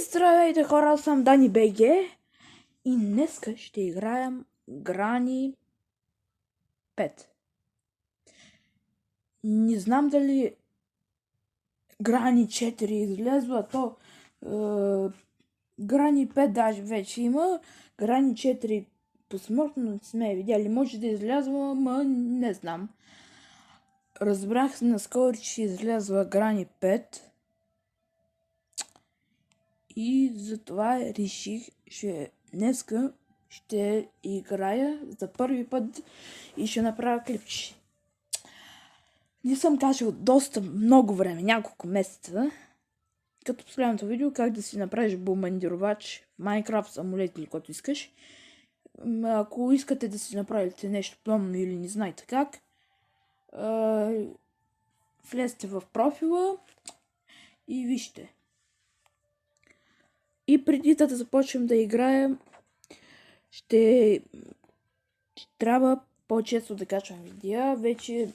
Здравейте хора, аз съм Дани БГ и днеска ще играем Грани 5. Не знам дали Грани 4 излезва, то Грани 5 даже вече има, Грани 4 посмъртно не сме видяли, може да излязва, но не знам. Разбрах наскоро, че излязва Грани 5. И затова реших, че днеска ще играя за първи път и ще направя клипче. Не съм качал доста много време, няколко месеца, като последното видео как да си направиш бомбардировач в Minecraft самолет или който искаш. Ако искате да си направите нещо подобно или не знаете как, влезте в профила и вижте. И преди да започнем да играем, ще трябва по-често да качвам видеа. Вече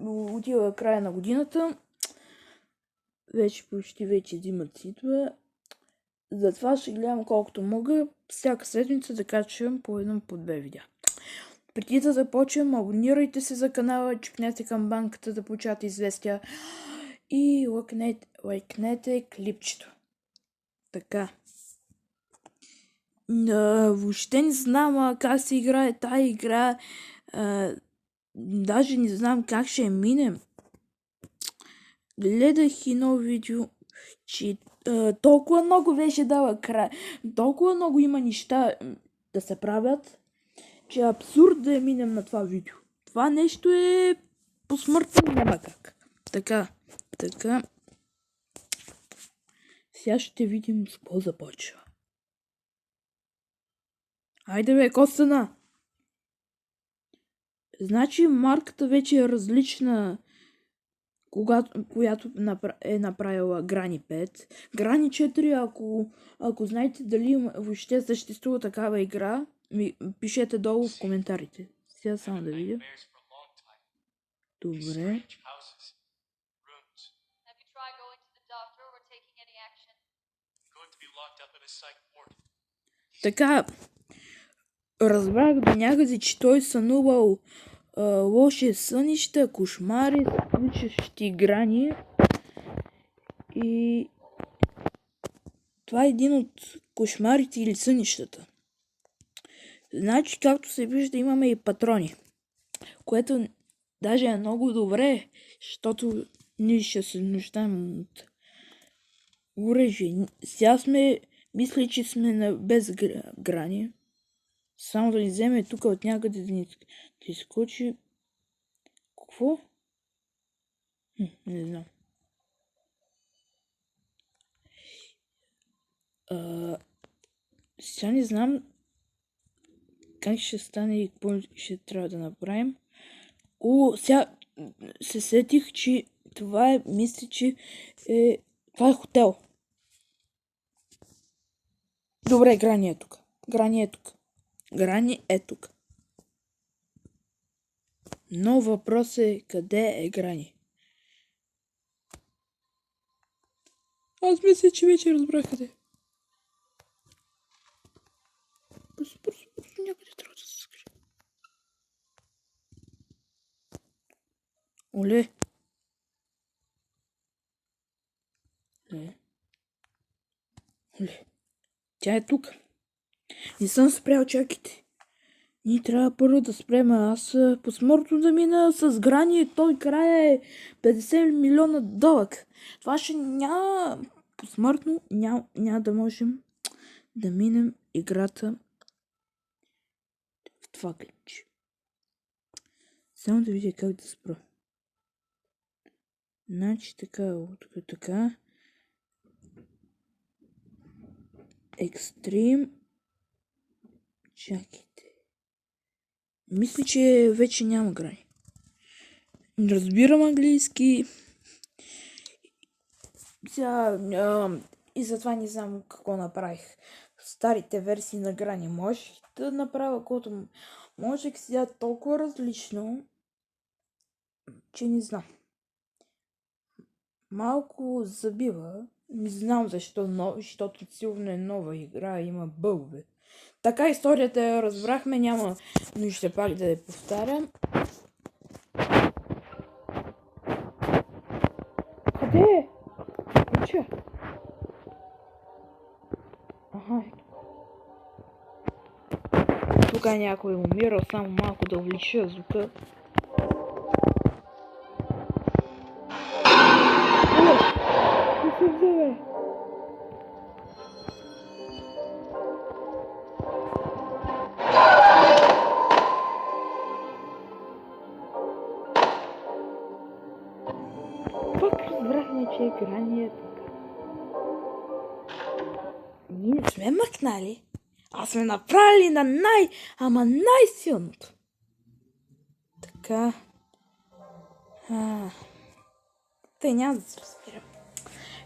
отива края на годината. Вече зимата идва. Затова ще гледам колкото мога всяка седмица да качвам по едно по две видеа. Преди да започнем, абонирайте се за канала, чукнете камбанката да получавате известия и лайкнете клипчето. Така. Въобще не знам как се играе тая игра. Даже не знам как ще минем. Гледах едно видео, че толкова много вече дава край. Толкова много има неща да се правят, че е абсурд да минем на това видео. Това нещо е посмъртно, няма как. Така. Сега ще видим с какво започва. Айде бе, Костана! Значи марката вече е различна, която е направила Грани 5. Грани 4, ако знаете дали въобще съществува такава игра, пишете долу в коментарите. Сега само да видя. Добре. Така, разбрах до някъде, че той сънувал лоши сънища, кошмари, включващи Грани. И това е един от кошмарите или сънищата. Значи, както се вижда, имаме и патрони, което даже е много добре, защото ние ще се нуждаем от оръжие. Сега мисля, че сме без Грани. Само да ни вземе тук от някъде да изкочи. Какво? Не знам. Сега не знам как ще стане и какво ще трябва да направим. Сега се сетих, че това е, мисля, че това е хотел. Добре, Грани е тук. Грани е тук. Но въпрос е, къде е Грани? Аз мисля, че вече разбрах къде. Просто някъде трябва да се скрие. Оле. Тя е тук. Не съм спрял, чакайте. Ние трябва първо да спрем. Аз посмъртно да мина с Грани. Той края е 50 милиона дълъг. Това ще няма... Посмъртно няма да можем да минем играта в това клипче. Само да видя как да спра. Значи така. Екстрим. Чакайте. Мисля, че вече няма Грани. Не разбирам английски. И затова не знам какво направих. В старите версии на Грани можех да направя каквото можех, сега толкова различно, че не знам. Малко забива, Не знам защо, но, защото сигурно е нова игра, има бълбе. Така историята я разбрахме, няма нищо пак да я повтарям. Къде е? Ключа? Ага. Тук някой умира, само малко да увелича звука. Не се взе, пак разбрахме, че екран е така. Ние не сме мъкнали, а сме направили на най-силното. Така. Тъй няма да се разбирам.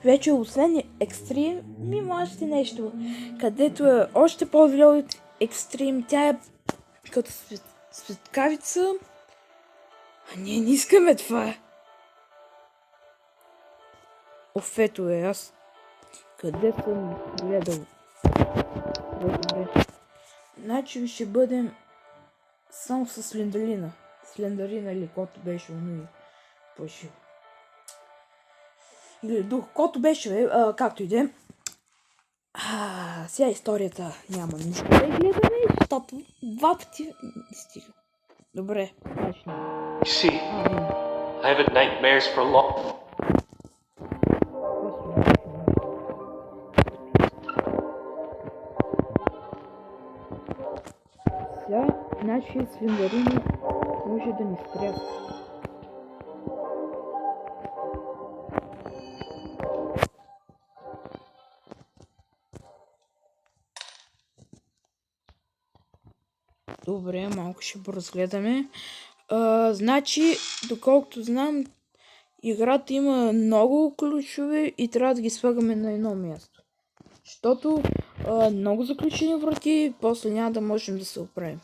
Вече освен екстрим, има още нещо, където е още по-зле от екстрим. Тя е като светкавица. А ние не искаме това. Офето е аз. Къде съм гледал? Добре. Значи ще бъдем само с Слендерина. Слендерина или който беше уни пошил. Или дух, който беше, както и де. Сега историята няма нищо да гледаме, защото два пъти не стига. Добре, значи. See, I have had nightmares for long. Сега, значи Слендерина може да ни стряска. Добре, малко ще поразгледаме. Значи, доколкото знам, играта има много ключове и трябва да ги слагаме на едно място. Защото много заключени врати, после няма да можем да се оправим.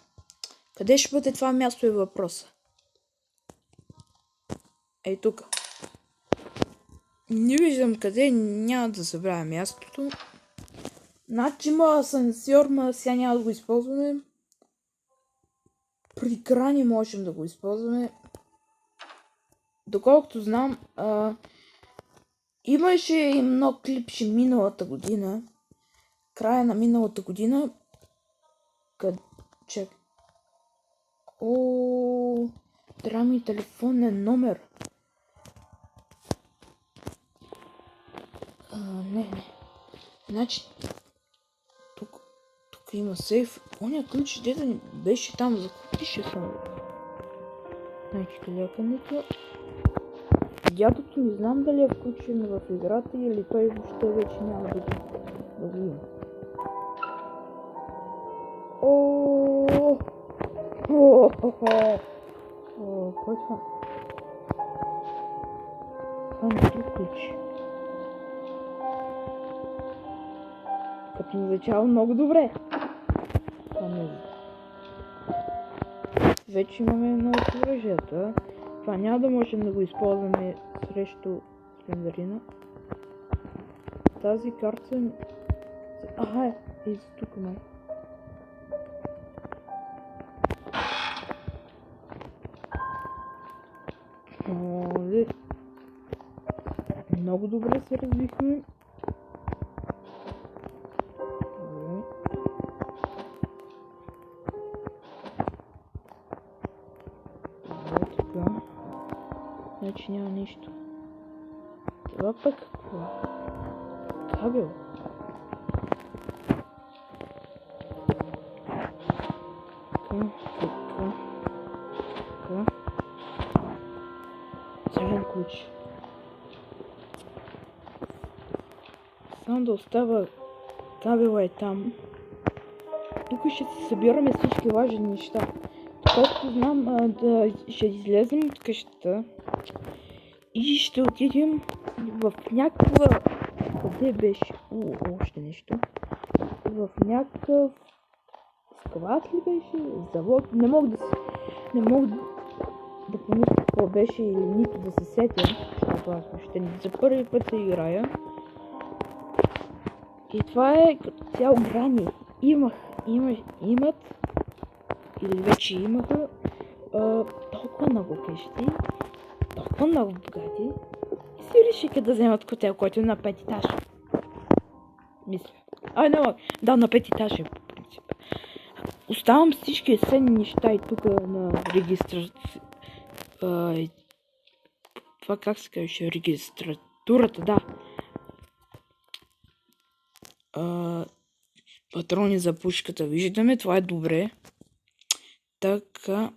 Къде ще бъде това място е въпроса. Ей тук. Не виждам къде, няма да забравя мястото. Значи има асансьор, но сега няма да го използваме. При крани можем да го използваме. Доколкото знам, имаше и много клипши миналата година. Края на миналата година. Чек. Трябва ми телефонен номер. Не. Значи, тук има сейф. Оня ключ, дето ни беше там за купише съм. Значи, калякането. Дядото не знам дали е включен в играта или той въобще вече няма да го има. Кой това? Това не е ключ. Като начало много добре. Това не е. Вече имаме едно от оръжията. Това няма да можем да го използваме срещу Слендерина. Тази карта... и за тук май. Много добре се развихме. Значи няма нищо. Това пък какво? Кабел. Така. Зелен ключ. Само да остава кабела е там. Тук ще се събираме всички важни неща. Колкото знам, ще излезем от къщата и ще отидем в някаква... Къде беше? Още нещо. В някакъв... склад ли беше? Завод? Не мога да помисля какво беше или нито да се сетя, защото аз още за първи път се играя. И това е като цяло грани. Имат, или вече имаха толкова много къщи, толкова много богати. И си решиха да вземат хотел, който е на 5 етаж. Мисля. Да, на 5 етаж е по принцип. Оставам всички ценни неща и тук на регистрация. Това как се казваше? Регистратурата, да. Патрони за пушката. Виждаме, това е добре. Така.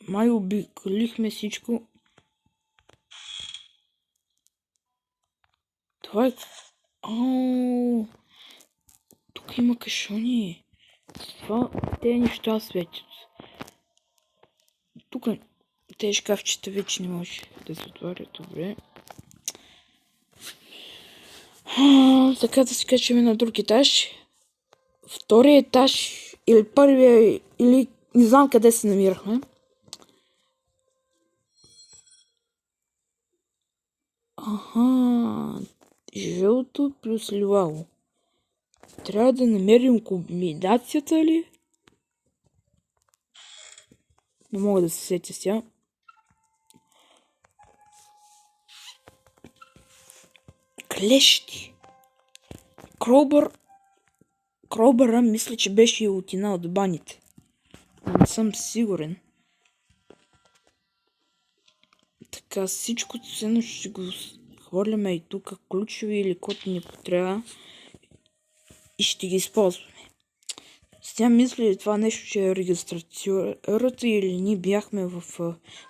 Май обиколихме всичко. Това е... Тук има кашони. Това, те неща светят. Тук тези шкафчета вече не може да се отварят. Добре. Така да се качваме на друг етаж. Втория етаж или първия, или не знам къде се намирахме. Жълто плюс ливало. Трябва да намерим комбинацията ли? Не мога да се сетя сега. Клещи. Кроубъра мисля, че беше и от една от баните. Не съм сигурен. Така, всичко ценно ще го хвърляме и тук, ключови или който ни потрябва. И ще ги използваме. Сега мисля ли това нещо, че е регистрацията или ние бяхме в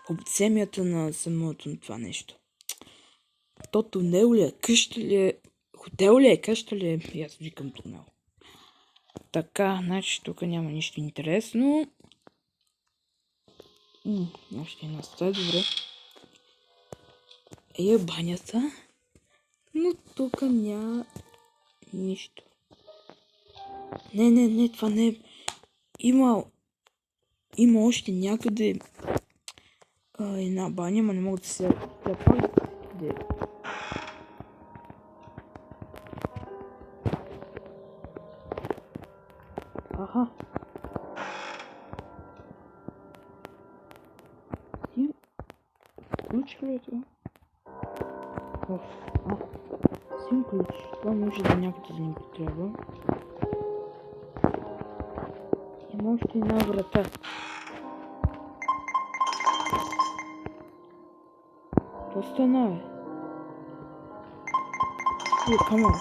подземията на самото това нещо? То тунел ли е, къща ли е, хотел ли е, къща ли е? И аз викам тунел. Така, значи тук няма нищо интересно. Още една стая, добре. Е банята. Но тук няма нищо. Не, това не е... Има още някъде една баня, но не мога да се запомня. Аха. Ключ ли е това? Сим ключ. Това може да някъде да ни потреба. Има още една врата. Какво стана, бе? Камон.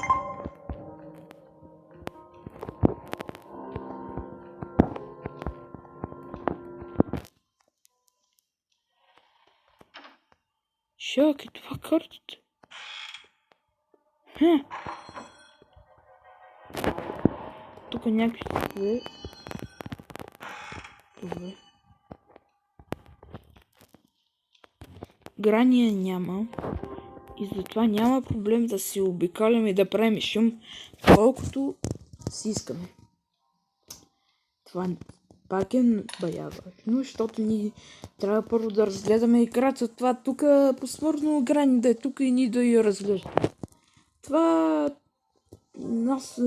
Чакай, това картата. Тук някакви стове. Добре. Грания няма. И затова няма проблем да си обикаляме и да правим шум, колкото си искаме. Това пак е бая важно, защото ни трябва първо да разгледаме играта. Това тук посмъртно грани да е тук и ние да я разглеждаме. Това аз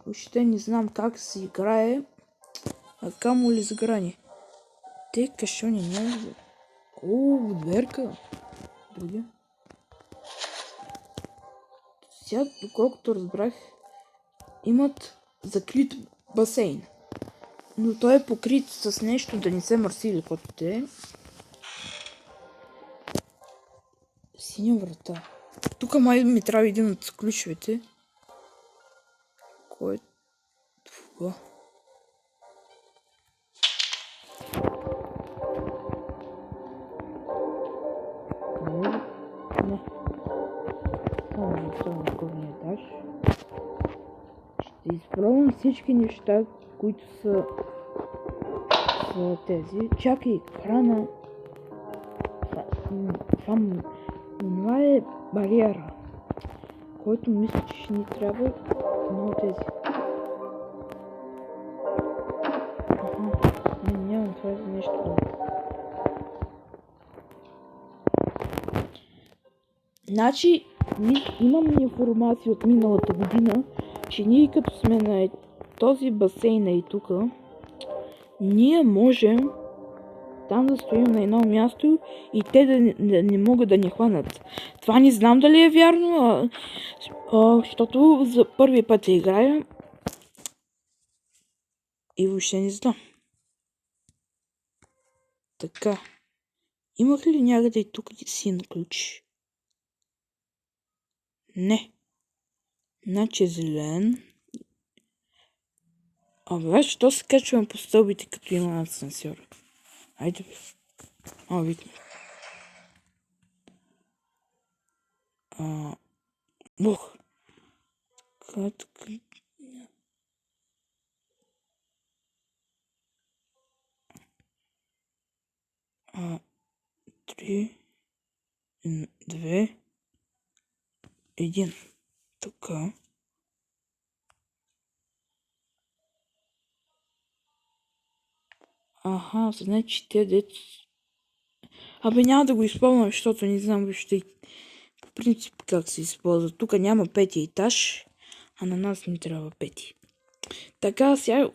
въобще не знам как се играе, а камо ли с грани. Те кашони няма ли? Дверка. Други. Сега, доколкото разбрах, имат закрит басейн. Но той е покрит с нещо да не се мърси или каквото е. Синя врата. Тук май ми трябва един от ключовете. Кой е това? Не. Само на горния етаж. Ще изпробвам всички неща, които са тези. Чакай, храна. Това е бариера, който мисля, че ще ни трябва много тези. Нямам това за нещо. Значи, Имам информация от миналата година, че ние като сме на този басейн и тук, ние можем там да стоим на едно място и те да не могат да ни хванат. Това не знам дали е вярно, защото за първи път играя и въобще не знам. Така. Имах ли някъде и тук син ключ? Не. Значи зелен. Абе, що се качвам по стълбите, като има асансьор? Айде бе. Викна. Ух. Така. 3, 2, 1. Така. Значи те дет... няма да го използвам, защото не знам въобще по принцип как се използва. Тук няма пети етаж, а на нас не трябва пети. Така, сега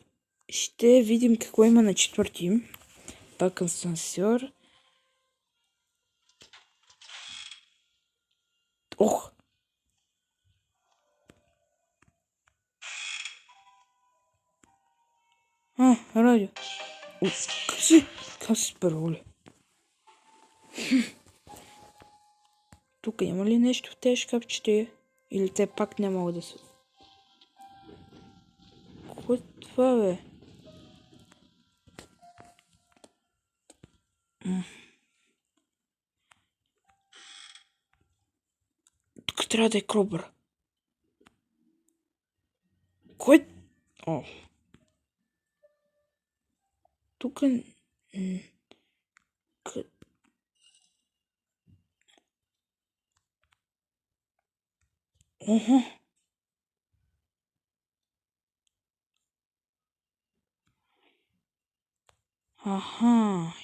ще видим какво има на четвърти. Пак асансьор. Ох! Радио. Как се пароли? Тук има ли нещо в тези шкафчета? Или те пак не могат да са? Какво е това, бе? Тук трябва да е кробър. Кой? Тук...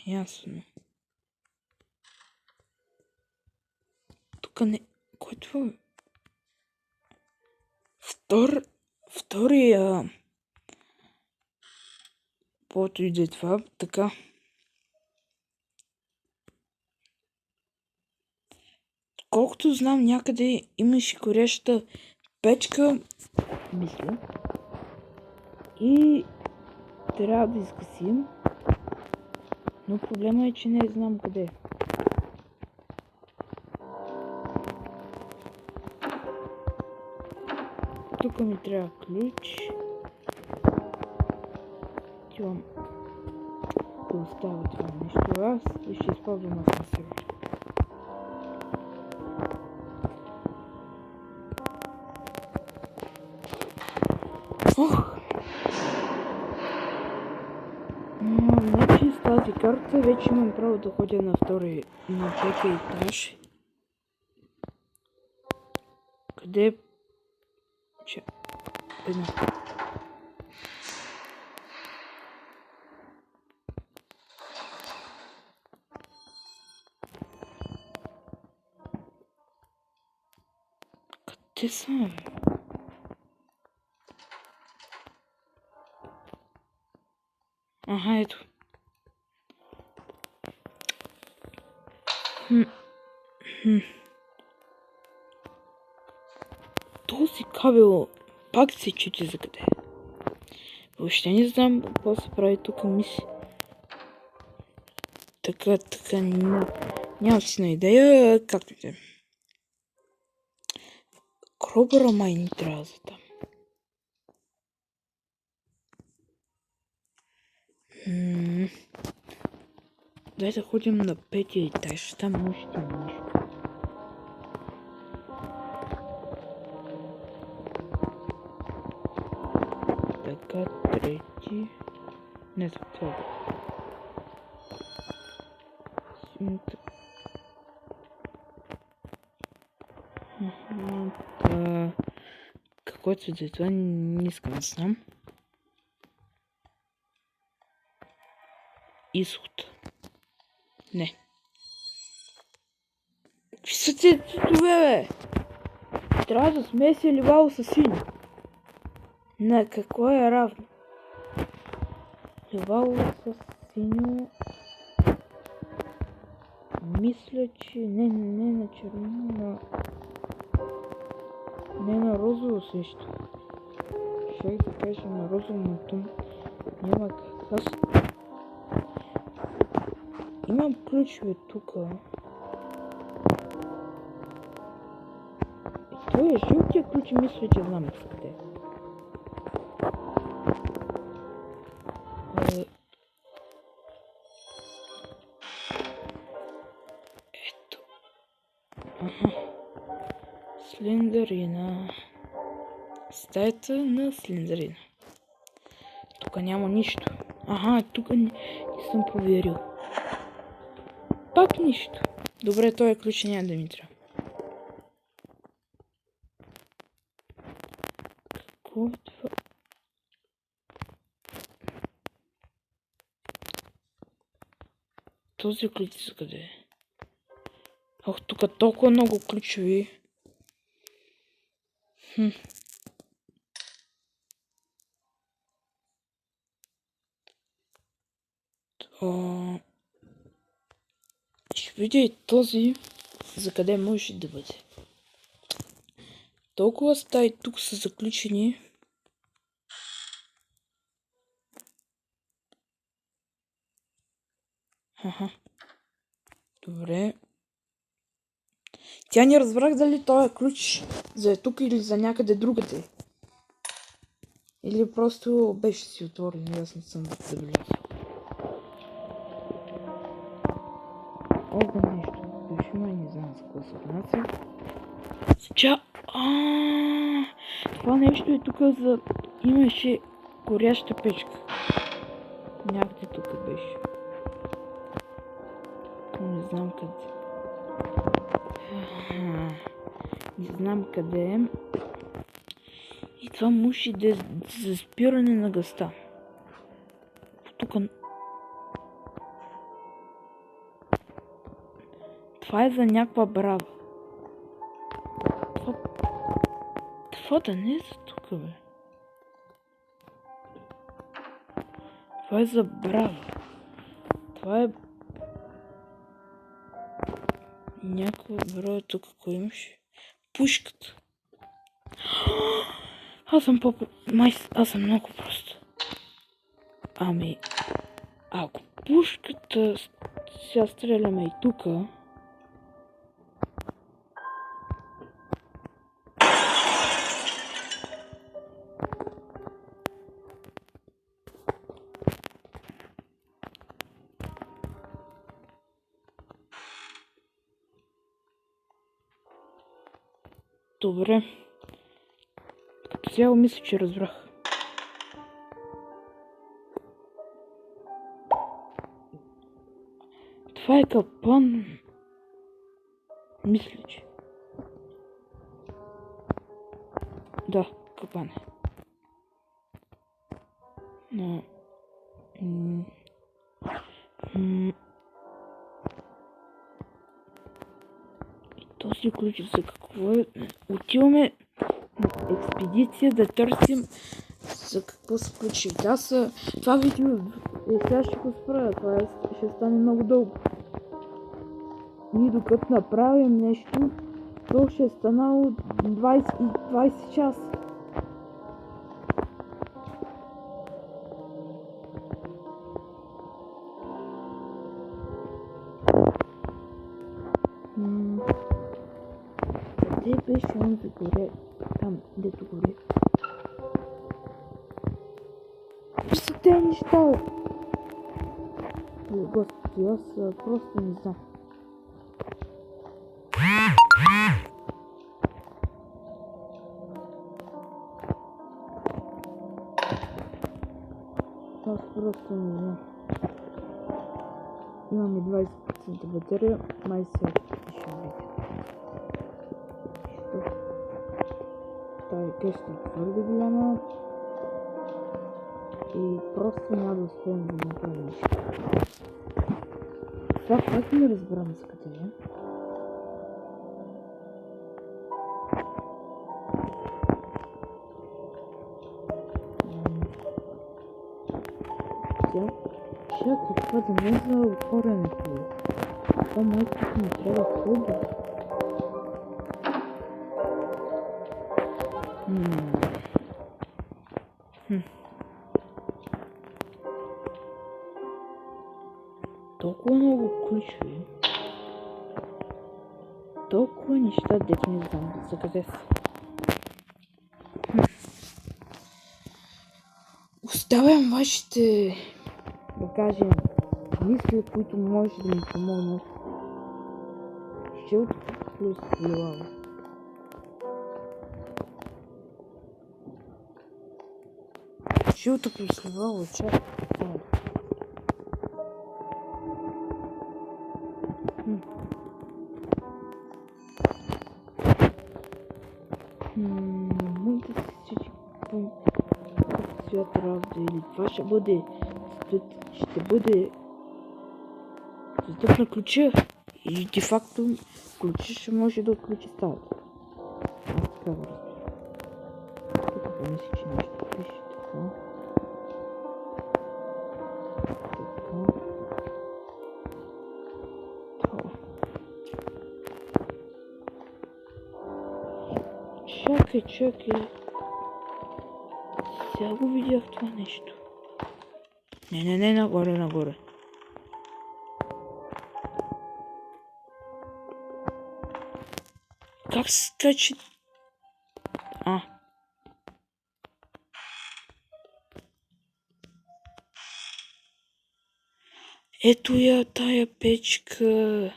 Ясно. Тук не... Кой е това? Втория... Каквото и да е това, така. Колкото знам, някъде имаше гореща печка, мисля. И трябва да изгасим. Но проблема е, че не знам къде. Тук ми трябва ключ. Тя да оставя това нещо. Аз ще използвам асансьор. Значи с тази карта вече имам право да ходя на втори, на петия етаж. Къде? Едно. Къде съм? Ето. Този кабел пак се чути за къде. Въобще не знам какво се прави тук, мисли. Така, нямам си на идея, както и да е. Кробъра май ни трябва за там. Дай да ходим на петия етаж, там може да има нещо. Така, трети... Не, това е. Каквото да е това, не искам да знам. Изход. Не. Какви са тези цветове, бе? Трябва да смеси ливало с синьо. На какво е равно? Ливало с синьо... Мисля, че не на червено, не на розово също. Ще да кажа на розово, но там няма как. Аз имам ключове тук. Той е жълтия ключ и мисля, че знам къде. Ето. Аха. Слендерина. Стаята на Слендерина. Тук няма нищо. Ага, тук не съм проверил. Пак нищо. Добре, този ключ няма да ми трябва. Какво е това? Този ключ за къде е? Ох, тук толкова много ключови. Ще видя и този, за къде може да бъде. Толкова стаи тук са заключени. Аха. Добре. Тя не разбрах дали този ключ за е тук или за някъде другаде. Или просто беше си отворен, аз не съм забелязал. Оба нещо беше, но не знам за какво се отнася. Това нещо е тук за... Имаше горяща печка. Някъде тук беше. Не знам къде. Не знам къде е. И това може да е за спиране на гъста. Тук... Това е за някаква брава. Това да не е за тук, бе. Това е за брава. Това е... Някаква брава тук, какво имаше? Пушката. Аз съм много прост. Ами... Ако пушката... Сега стреляме и тука... Добре. Като цяло мисля, че разбрах. Това е капан. Мисля, че. Да, капан е. Но... Този ключ за какво е? Отиваме на експедиция да търсим за какво са ключи. Това видео сега ще го спра. Това ще стане много дълго. Ние докато направим нещо, то ще е станало 20 часа. Къде беше он за горе? Там, дето горе. Какви са те неща, бе? Господи, аз просто не знам. Аз просто не знам. Имаме 20% батерия, май се ще видя. Тая къща е твърде голяма и просто няма да успеем да направим нещо. Това пак не разбрам за къде е. тя. Чакай, това да не е за отворенето. Това майката ми трябва хубаво. Толкова много ключови. Толкова неща, дето не знам за къде са. Оставям вашите, да кажем, мисли, които може да ми помогнат. Жълто плюс лилаво. Жълто плюс лилаво, чакай. Може да се сети какъв цвят работа или това ще бъде цветът на ключа и де факто ключа ще може да отключи стаята. Аз така го разбирам. Тук помисли, че нещо пише така. Чакай. Сега го видях това нещо. Не, нагоре. Как скачи? Ето я тая печка.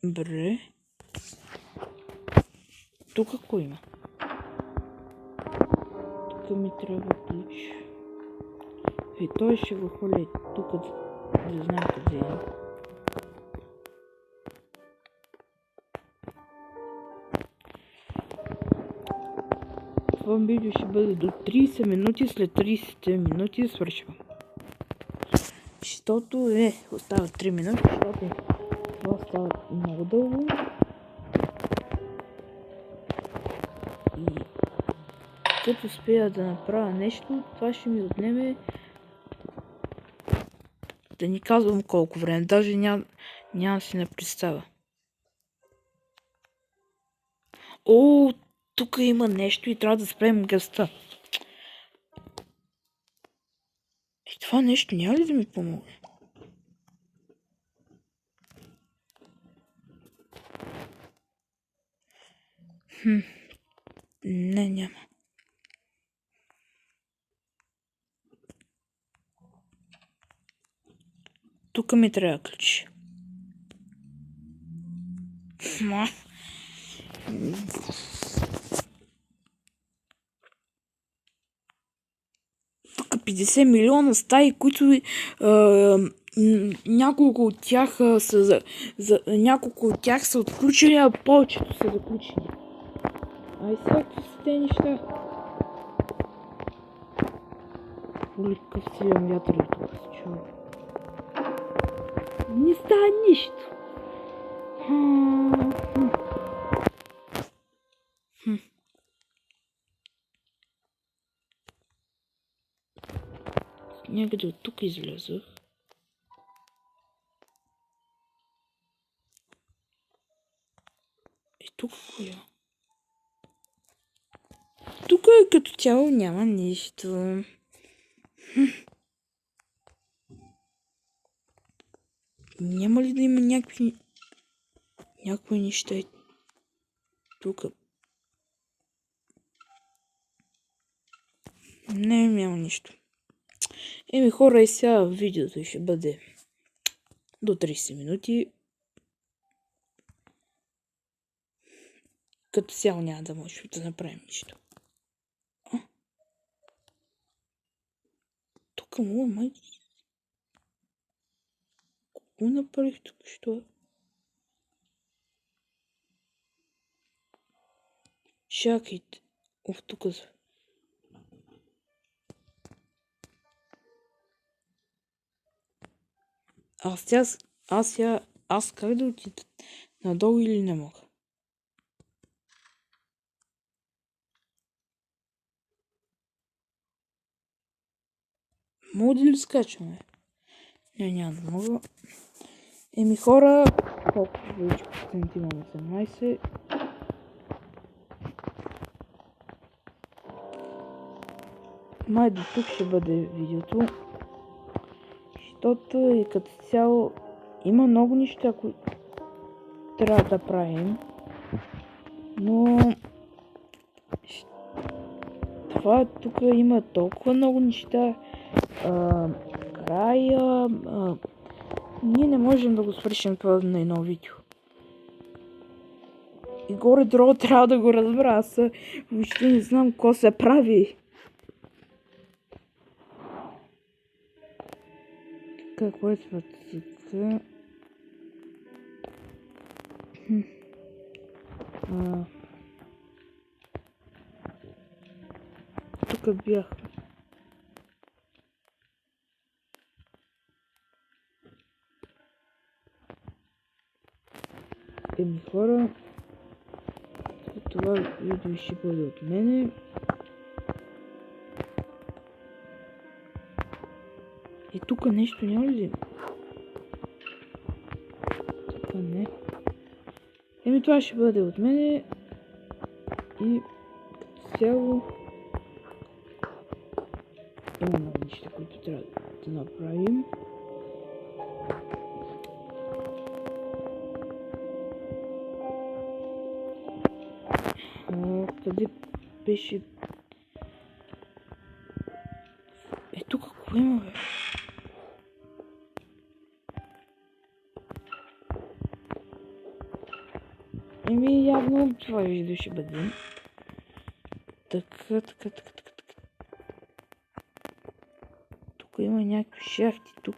Добре. Тук какво има? Тук ми трябва ключ. И той ще го хвали тук, да знам къде е. Това видео ще бъде до 30 минути, след 30 минути свършвам. Защото остава 3 минути, защото това става много дълго. И като успея да направя нещо, това ще ми отнеме, да ни казвам колко време, даже няма си не представя. О, тук има нещо и трябва да спрем гъста. И това нещо няма ли да ми помогне? Не, няма. Тук ми трябва ключ. Тук 50 милиона стаи, които няколко от тях няколко от тях са отключени, а повечето са заключени. Ай сега какви са те неща? Оли, какъв силен вятър е тук се чува. Не става нищо. Някъде от тук излязах. И тук коя? Тук като цяло няма нищо. Няма ли да има някакви неща тук? Не, няма нищо. Хора, и сега видеото ще бъде до 30 минути. Като цяло няма да може да направим нищо. Тук мога май... Какво направих тук? Що? Чакайте. Тук... Аз как да отида? Надолу или не мога? Мога ли скачаме? Няма да мога. Хора, колко вече процент имаме? 18. Май до тук ще бъде видеото. Защото и като цяло има много неща, които трябва да правим. Но това тук има толкова много неща. Края. Ние не можем да го свършим това на едно видео. И горе-долу трябва да го разбера. Аз въобще не знам какво се прави. Какво е това? Тук бях. Хора, това видео ще бъде от мене. И тук нещо няма ли? Тук не. Това ще бъде от мене. И като цяло има много неща, които трябва да направим. Къде беше? Тук какво има, бе? Явно това видео ще бъде. Така. Тук има някакви шахти. Тук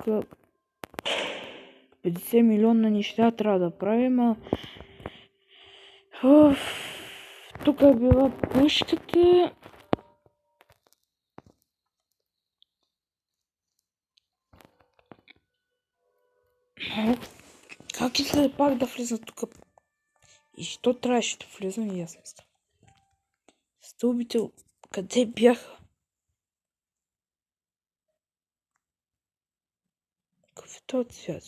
50 милиона неща трябва да правим, тук е била пушката. Как иска пак да влиза тук? И що трябваше да влизам, и аз не знам. Стълбите къде бяха? Какъв е този цвят?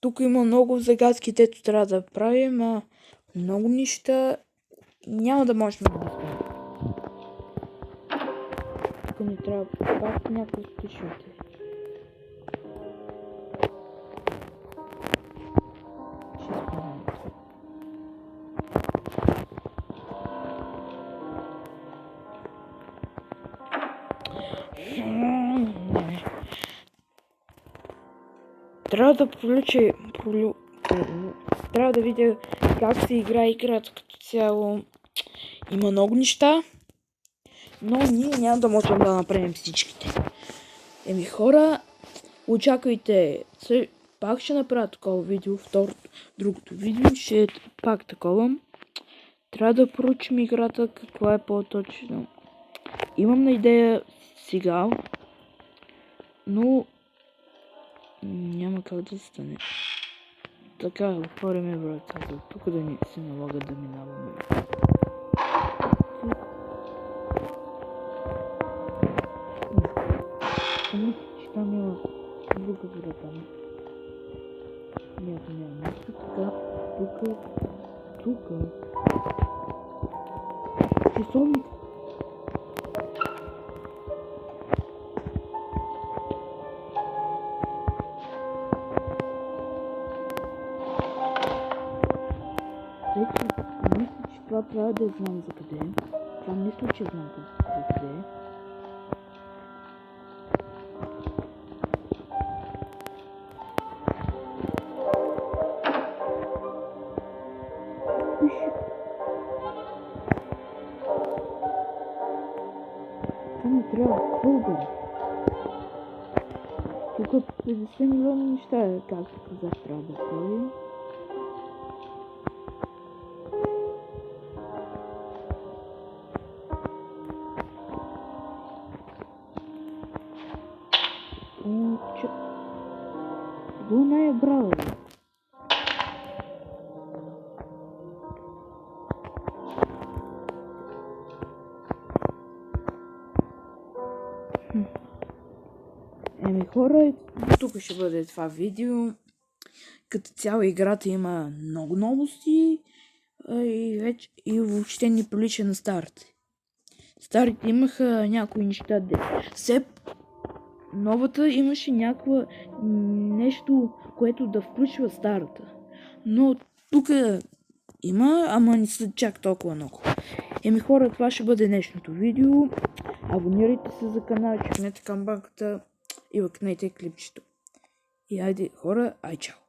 Тук има много загадки, дето трябва да правим, много неща. Няма да можем да го правим. Тук ни трябва пак някакво спешите. Трябва да трябва да видя как се играе играта като цяло. Има много неща, но ние няма да можем да направим всичките. Хора, очаквайте. Пак ще направя такова видео. Другото видео ще е пак такова. Трябва да проучим играта, каква е по-точно. Имам на идея сега, но няма как да стане. Така, отвориме вратата. Тук да ни се налага да минаваме. Че там има друга врата. Няма нищо. Така, тук. Часовник. Мисля, че това трябва да знам за къде. Това мисля, че знам за къде. Това не трябва кълбър. Тук 50 милиона неща, както казах, трябва да правим. Луна е брала, бе. Еми хора, тук ще бъде това видео. Като цяло играта има много новости и въобще не прилича на старите. Старите имаха някои неща. Все новата имаше нещо, което да включва старата. Но тук има, ама не са чак толкова много. Еми хора, това ще бъде днешното видео. Абонирайте се за канала, чукнете камбанката и лъкнете клипчето. И айде хора, ай чао!